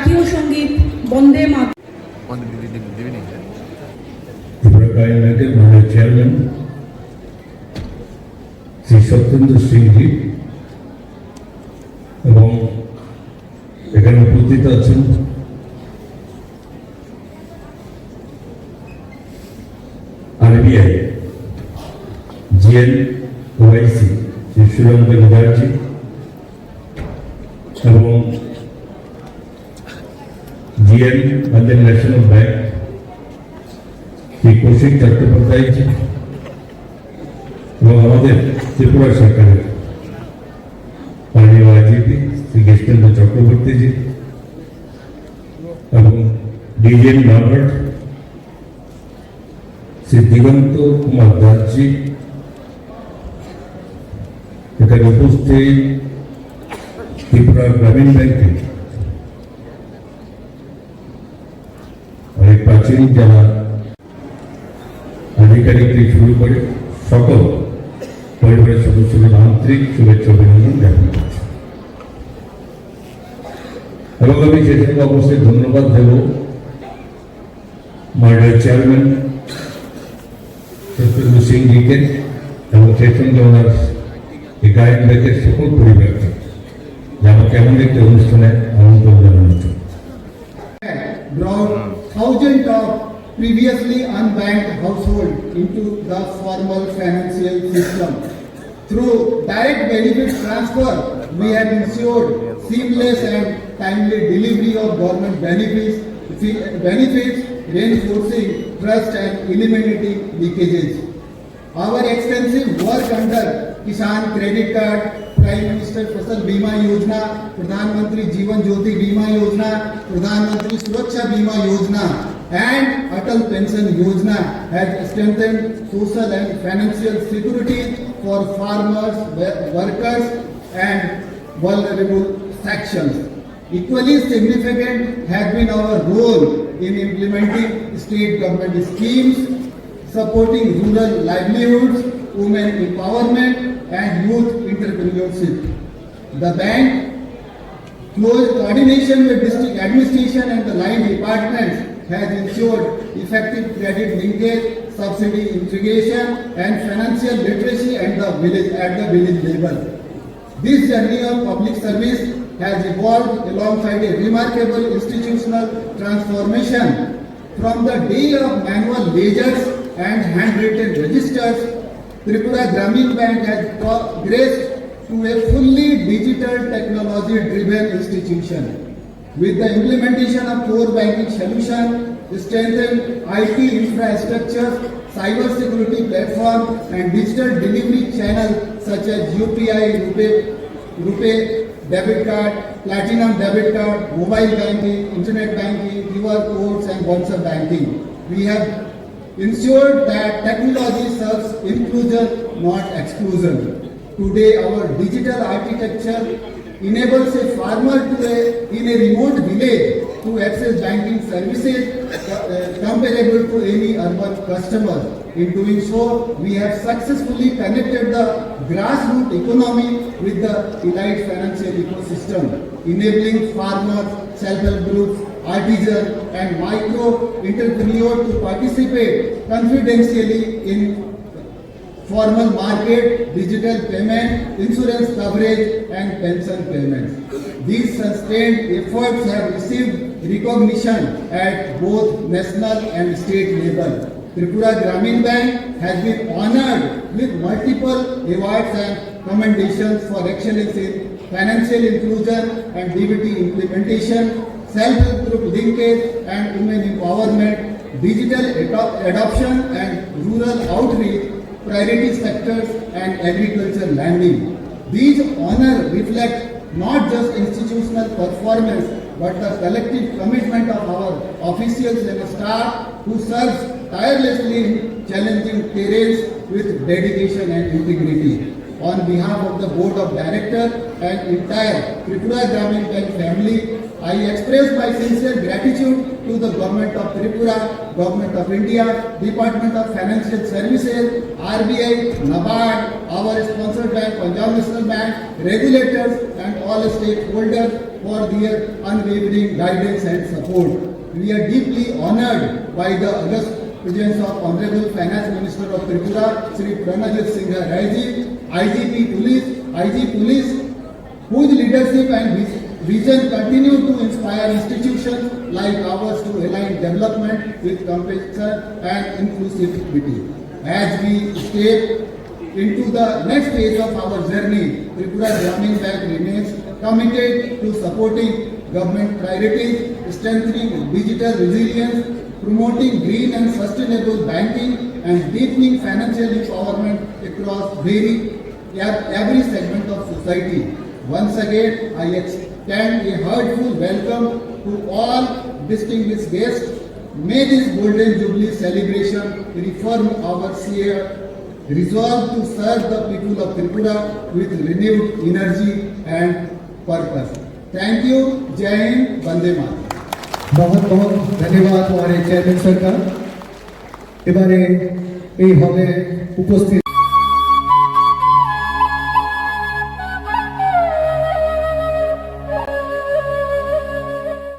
জাতীয় সঙ্গীত বন্দে মাতরম। ত্রিপুরা গ্রামীণ ব্যাংকের মাননীয় চেয়ারম্যান শ্রী সত্যেন্দ্র সিংজি এবং এখানে উপস্থিত আছেন RBI GM OIC Shri Surendra Mukherjee এবং GM Punjab National Bank Shri Kaushik Chattopadhyayji এবং আমাদের ত্রিপুরা সরকারের মাননীয় আইজিপি শ্রী কৃষ্ণেন্দ্র চক্রবর্তীজি এবং ডিজিএম নাবার্ড শ্রী দিগন্ত কুমার দাসজি, এখানে উপস্থিত ত্রিপুরা গ্রামীণ ব্যাংকে অনেক প্রাচীন যারা আধিকারিক থেকে শুরু করে সকল পরিবারের সদস্যদের আন্তরিক শুভেচ্ছা অভিনন্দন জ্ঞাপন করছি। এবং আমি সে সঙ্গে অবশ্যই ধন্যবাদ দেব মাননীয় চেয়ারম্যান সত্যেন্দ্র সিংজিকে এবং সেই সঙ্গে ওনার এই গ্রামীণ ব্যাংকের সকল পরিবারকে যে আমাকে এমন একটি অনুষ্ঠানে আমন্ত্রণ জানানোর জন্য। Brought thousands of previously unbanked households into the formal financial system. Through direct benefit transfer, we have ensured seamless and timely delivery of government benefits, reinforcing trust and eliminating leakages. Our extensive work under Kisan Credit Card, Prime Minister Fasal Bima Yojana, Pradhan Mantri Jeevan Jyoti Bima Yojana, Pradhan Mantri Suraksha Bima Yojana and Atal Pension Yojana has strengthened social and financial security for farmers, workers and vulnerable sections. Equally significant has been our role in implementing state government schemes, supporting rural livelihoods, women empowerment and youth entrepreneurship. The bank, close coordination with district administration and the line departments, has ensured effective credit linkage, subsidy integration and financial literacy at the village level. This journey of public service has evolved alongside a remarkable institutional transformation. From the day of manual ledgers and handwritten registers, Tripura Grameen Bank has progressed to a fully digital technology-driven institution. With the implementation of core banking solutions, strengthened IT infrastructure, cyber security platform and digital delivery channels such as UPI, RuPay debit card, platinum debit card, mobile banking, internet banking, QR codes and WhatsApp banking. We have ensured that technology serves inclusion, not exclusion. Today, our digital architecture enables a farmer in a remote village to access banking services comparable to any urban customer. In doing so, we have successfully connected the grassroots economy with the elite financial ecosystem, enabling farmers, self-help groups, artisans and micro entrepreneurs to participate confidentially in formal market, digital payment, insurance coverage and pension payments. These sustained efforts have received recognition at both national and state level. Tripura Grameen Bank has been honored with multiple awards and commendations for excellence in financial inclusion and DBT implementation, self-help group linkage and women empowerment, digital adoption and rural outreach, priority sectors and agriculture lending. These honors reflect not just institutional performance but the collective commitment of our officials and staff who serve tirelessly in challenging terrains with dedication and integrity. On behalf of the Board of Directors and entire Tripura Grameen Bank family, I express my sincere gratitude to the Government of Tripura, Government of India, Department of Financial Services, RBI, NABARD, our sponsored bank, Punjab National Bank, regulators and all stakeholders for their unwavering guidance and support. We are deeply honored by the august presence of Honorable Finance Minister of Tripura, Shri Pranajit Singh Rai ji, IG Police, whose leadership and vision continue to inspire institutions like ours to align development with compassion and inclusivity. As we step into the next phase of our journey, Tripura Gramin Bank remains committed to supporting government priorities, strengthening digital resilience, promoting green and sustainable banking, and deepening financial empowerment across every segment of society. Once again, I extend a heartful welcome to all distinguished guests. May this Golden Jubilee celebration reaffirm our shared resolve to serve the people of Tripura with renewed energy and purpose. Thank you. Jai Hind, Vande Mataram. बहुत बहुत धन्यवाद हमारे chairman sir का। এবারে এই হলে উপস্থিত